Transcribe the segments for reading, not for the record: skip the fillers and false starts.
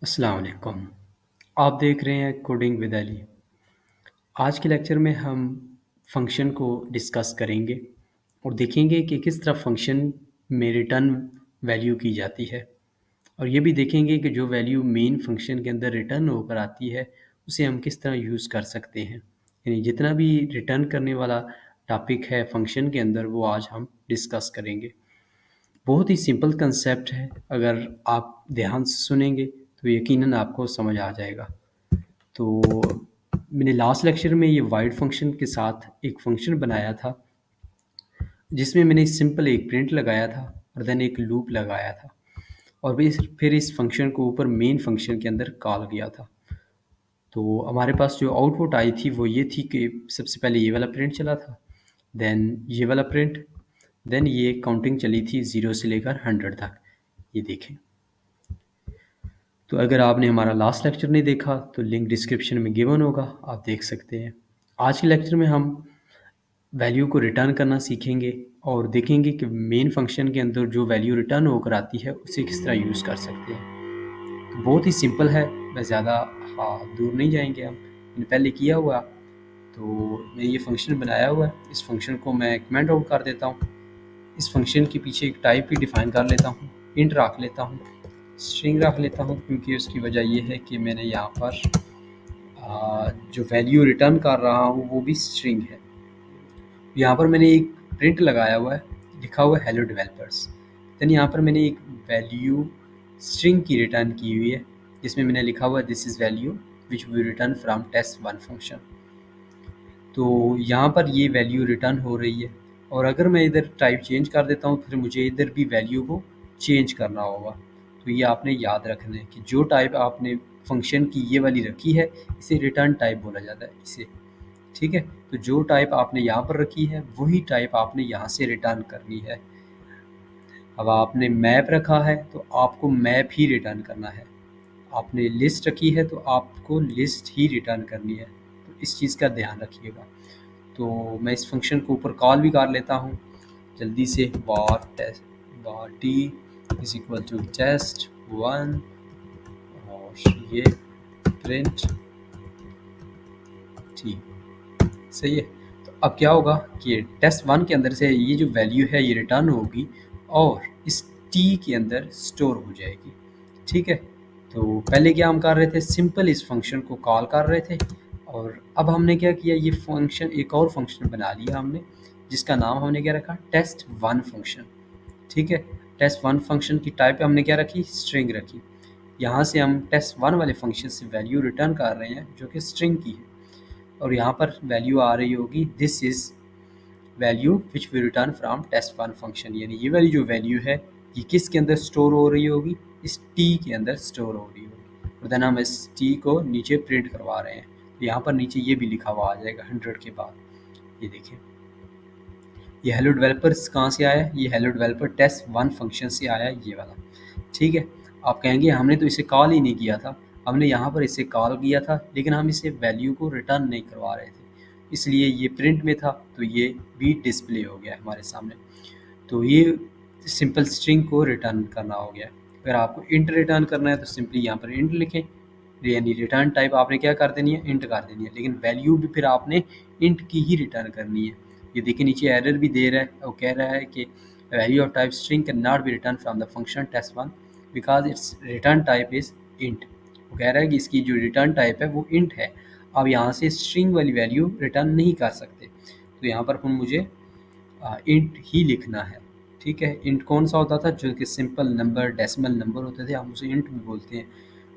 अस्सलाम वालेकुम। आप देख रहे हैं कोडिंग विद अली। आज के लेक्चर में हम फंक्शन को डिस्कस करेंगे और देखेंगे कि किस तरह फंक्शन में रिटर्न वैल्यू की जाती है और ये भी देखेंगे कि जो वैल्यू मेन फंक्शन के अंदर रिटर्न होकर आती है उसे हम किस तरह यूज़ कर सकते हैं। यानी जितना भी रिटर्न करने वाला टॉपिक है फंक्शन के अंदर वो आज हम डिस्कस करेंगे। बहुत ही सिंपल कंसेप्ट है, अगर आप ध्यान से सुनेंगे तो यकीनन आपको समझ आ जाएगा। तो मैंने लास्ट लेक्चर में ये वाइड फंक्शन के साथ एक फंक्शन बनाया था जिसमें मैंने सिंपल एक प्रिंट लगाया था और देन एक लूप लगाया था और फिर इस फंक्शन को ऊपर मेन फंक्शन के अंदर कॉल किया था। तो हमारे पास जो आउटपुट आई थी वो ये थी कि सबसे पहले ये वाला प्रिंट चला था, देन ये वाला प्रिंट, देन ये काउंटिंग चली थी 0 से लेकर 100 तक। ये देखें। तो अगर आपने हमारा लास्ट लेक्चर नहीं देखा तो लिंक डिस्क्रिप्शन में गिवन होगा, आप देख सकते हैं। आज के लेक्चर में हम वैल्यू को रिटर्न करना सीखेंगे और देखेंगे कि मेन फंक्शन के अंदर जो वैल्यू रिटर्न होकर आती है उसे किस तरह यूज़ कर सकते हैं। तो बहुत ही सिंपल है, मैं ज़्यादा दूर नहीं जाएंगे हम। मैंने पहले किया हुआ, तो मैंने ये फंक्शन बनाया हुआ है। इस फंक्शन को मैं कमेंट आउट कर देता हूँ। इस फंक्शन के पीछे एक टाइप भी डिफाइन कर लेता हूँ, इंट रख लेता हूँ, स्ट्रिंग रख लेता हूँ, क्योंकि उसकी वजह ये है कि मैंने यहाँ पर जो वैल्यू रिटर्न कर रहा हूँ वो भी स्ट्रिंग है। यहाँ पर मैंने एक प्रिंट लगाया हुआ है, लिखा हुआ है हेलो डेवलपर्स। देन यहाँ पर मैंने एक वैल्यू स्ट्रिंग की रिटर्न की हुई है जिसमें मैंने लिखा हुआ है this is value which we return from test one function. तो यहाँ पर ये वैल्यू रिटर्न हो रही है और अगर मैं इधर टाइप चेंज कर देता हूँ फिर मुझे इधर भी वैल्यू को चेंज करना होगा। तो ये आपने याद रखना है कि जो टाइप आपने फंक्शन की ये वाली रखी है इसे रिटर्न टाइप बोला जाता है इसे। ठीक है, तो जो टाइप आपने यहाँ पर रखी है वही टाइप आपने यहाँ से रिटर्न करनी है। अब आपने मैप रखा है तो आपको मैप ही रिटर्न करना है, आपने लिस्ट रखी है तो आपको लिस्ट ही रिटर्न करनी है। तो इस चीज़ का ध्यान रखिएगा। तो मैं इस फंक्शन को ऊपर कॉल भी कर लेता हूँ जल्दी से, var test var t is equal to test one और ये प्रिंट t। सही है। तो अब क्या होगा कि टेस्ट वन के अंदर से ये जो वैल्यू है ये रिटर्न होगी और इस t के अंदर स्टोर हो जाएगी। ठीक है, तो पहले क्या हम कर रहे थे, सिंपल इस फंक्शन को कॉल कर रहे थे और अब हमने क्या किया, ये फंक्शन एक और फंक्शन बना लिया हमने जिसका नाम हमने क्या रखा, टेस्ट वन फंक्शन। ठीक है, टेस्ट वन फंक्शन की टाइप हमने क्या रखी, स्ट्रिंग रखी। यहाँ से हम टेस्ट वन वाले फंक्शन से वैल्यू रिटर्न कर रहे हैं जो कि स्ट्रिंग की है और यहाँ पर वैल्यू आ रही होगी this is value which we return from test one function. यानी ये वाली जो वैल्यू है ये किसके अंदर स्टोर हो रही होगी, इस टी के अंदर स्टोर हो रही होगी और देन हम इस टी को नीचे प्रिंट करवा रहे हैं। तो यहाँ पर नीचे ये भी लिखा हुआ आ जाएगा 100 के बाद। ये देखिए, ये हेलो डेवलपर्स कहाँ से आया, ये hello developer test one function से आया ये वाला। ठीक है, आप कहेंगे हमने तो इसे कॉल ही नहीं किया था, हमने यहाँ पर इसे कॉल किया था लेकिन हम इसे वैल्यू को रिटर्न नहीं करवा रहे थे इसलिए ये प्रिंट में था तो ये भी डिस्प्ले हो गया हमारे सामने। तो ये सिंपल स्ट्रिंग को रिटर्न करना हो गया। अगर आपको इंट रिटर्न करना है तो सिंपली यहाँ पर इंट लिखें, यानी रिटर्न टाइप आपने क्या कर देनी है, इंट कर देनी है, लेकिन वैल्यू भी फिर आपने इंट की ही रिटर्न करनी है। ये देखिए नीचे एरर भी दे रहा है और कह रहा है कि value of type string can not be return from the function test one because its return type is int. वो कह रहा है कि इसकी जो रिटर्न टाइप है वो इंट है, अब यहाँ से स्ट्रिंग वाली वैल्यू रिटर्न नहीं कर सकते। तो यहाँ पर मुझे इंट ही लिखना है। ठीक है, इंट कौन सा होता था, जो कि सिंपल नंबर डेसिमल नंबर होते थे, हम उसे इंट भी बोलते हैं।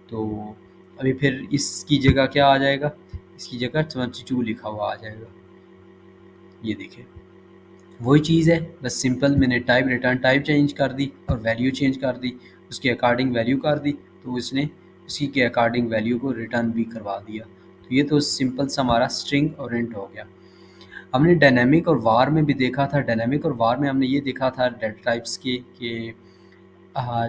तो अभी फिर इसकी जगह क्या आ जाएगा, इसकी जगह 22 लिखा हुआ आ जाएगा। ये देखिए वही चीज़ है, बस सिंपल मैंने टाइप रिटर्न टाइप चेंज कर दी और वैल्यू चेंज कर दी, उसके अकॉर्डिंग वैल्यू कर दी तो उसने उसी के अकॉर्डिंग वैल्यू को रिटर्न भी करवा दिया। तो ये तो सिंपल सा हमारा स्ट्रिंग और इंट हो गया। हमने डायनामिक और वार में भी देखा था, डायनामिक और वार में हमने ये देखा था डेटा टाइप्स के कि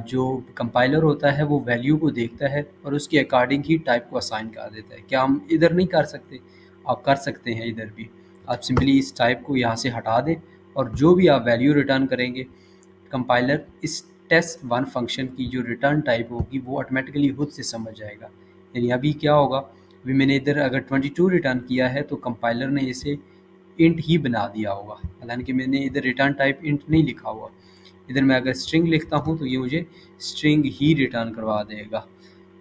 जो कंपाइलर होता है वो वैल्यू को देखता है और उसके अकॉर्डिंग ही टाइप को असाइन कर देता है। क्या हम इधर नहीं कर सकते, आप कर सकते हैं इधर भी। आप सिंपली इस टाइप को यहाँ से हटा दें और जो भी आप वैल्यू रिटर्न करेंगे कंपाइलर इस टेस्ट वन फंक्शन की जो रिटर्न टाइप होगी वो ऑटोमेटिकली खुद से समझ जाएगा। यानी अभी क्या होगा, अभी मैंने इधर अगर 22 रिटर्न किया है तो कंपाइलर ने इसे इंट ही बना दिया होगा, हालांकि मैंने इधर रिटर्न टाइप इंट नहीं लिखा हुआ। इधर मैं अगर स्ट्रिंग लिखता हूँ तो ये मुझे स्ट्रिंग ही रिटर्न करवा देगा।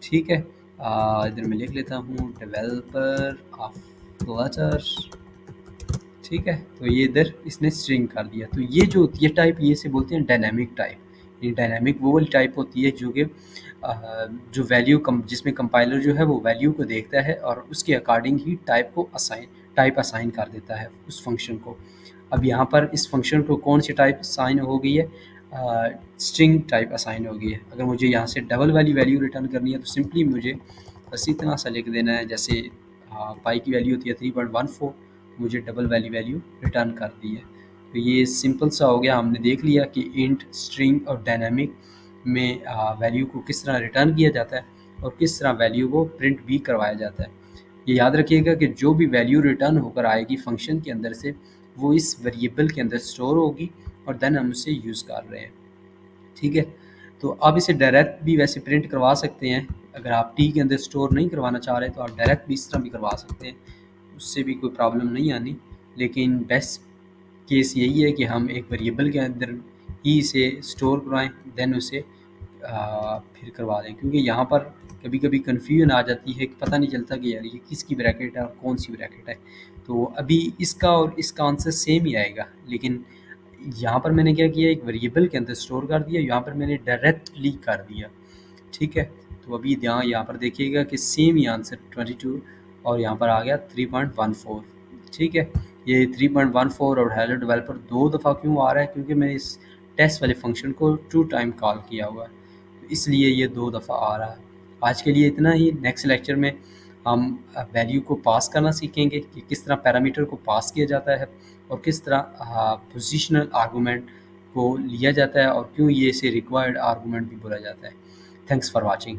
ठीक है, इधर मैं लिख लेता हूँ डेवलपर ऑफ फ्लटर। ठीक है, तो ये इधर इसने स्ट्रिंग कर दिया। तो ये जो होती है टाइप, ये से बोलते हैं डायनामिक टाइप। ये डायनामिक वो वाली टाइप होती है जो कि जो वैल्यू कम, जिसमें कंपाइलर जो है वो वैल्यू को देखता है और उसके अकॉर्डिंग ही टाइप असाइन कर देता है उस फंक्शन को। अब यहाँ पर इस फंक्शन को कौन सी टाइप असाइन हो गई है, स्ट्रिंग टाइप असाइन हो गई है। अगर मुझे यहाँ से डबल वाली वैल्यू रिटर्न करनी है तो सिंपली मुझे बस इतना सा लिख देना है, जैसे पाई की वैल्यू होती है 3.14, मुझे डबल वाली वैल्यू रिटर्न कर दी है। तो ये सिंपल सा हो गया, हमने देख लिया कि इंट, स्ट्रिंग और डायनामिक में वैल्यू को किस तरह रिटर्न किया जाता है और किस तरह वैल्यू को प्रिंट भी करवाया जाता है। ये याद रखिएगा कि जो भी वैल्यू रिटर्न होकर आएगी फंक्शन के अंदर से, वो इस वेरिएबल के अंदर स्टोर होगी और देन हम उसे यूज़ कर रहे हैं। ठीक है, तो आप इसे डायरेक्ट भी वैसे प्रिंट करवा सकते हैं। अगर आप टी के अंदर स्टोर नहीं करवाना चाह रहे तो आप डायरेक्ट भी इस तरह भी करवा सकते हैं, उससे भी कोई प्रॉब्लम नहीं आनी। लेकिन बेस्ट केस यही है कि हम एक वेरिएबल के अंदर ही इसे स्टोर करवाएं, देन उसे फिर करवा दें, क्योंकि यहाँ पर कभी कभी कन्फ्यूजन आ जाती है कि पता नहीं चलता कि यार ये किसकी ब्रैकेट है और कौन सी ब्रैकेट है। तो अभी इसका और इसका आंसर सेम ही आएगा, लेकिन यहाँ पर मैंने क्या किया, एक वेरिएबल के अंदर स्टोर कर दिया, यहाँ पर मैंने डायरेक्टली कर दिया। ठीक है, तो अभी यहाँ पर देखिएगा कि सेम ही आंसर 22 और यहाँ पर आ गया 3.14। ठीक है, ये 3.14 और हेलो डेवलपर दो दफ़ा क्यों आ रहा है, क्योंकि मैंने इस टेस्ट वाले फंक्शन को 2 टाइम कॉल किया हुआ है, तो इसलिए ये दो दफ़ा आ रहा है। आज के लिए इतना ही। नेक्स्ट लेक्चर में हम वैल्यू को पास करना सीखेंगे कि किस तरह पैरामीटर को पास किया जाता है और किस तरह पोजिशनल आर्गूमेंट को लिया जाता है और क्यों ये इसे रिक्वायर्ड आर्गूमेंट भी बोला जाता है। Thanks for watching.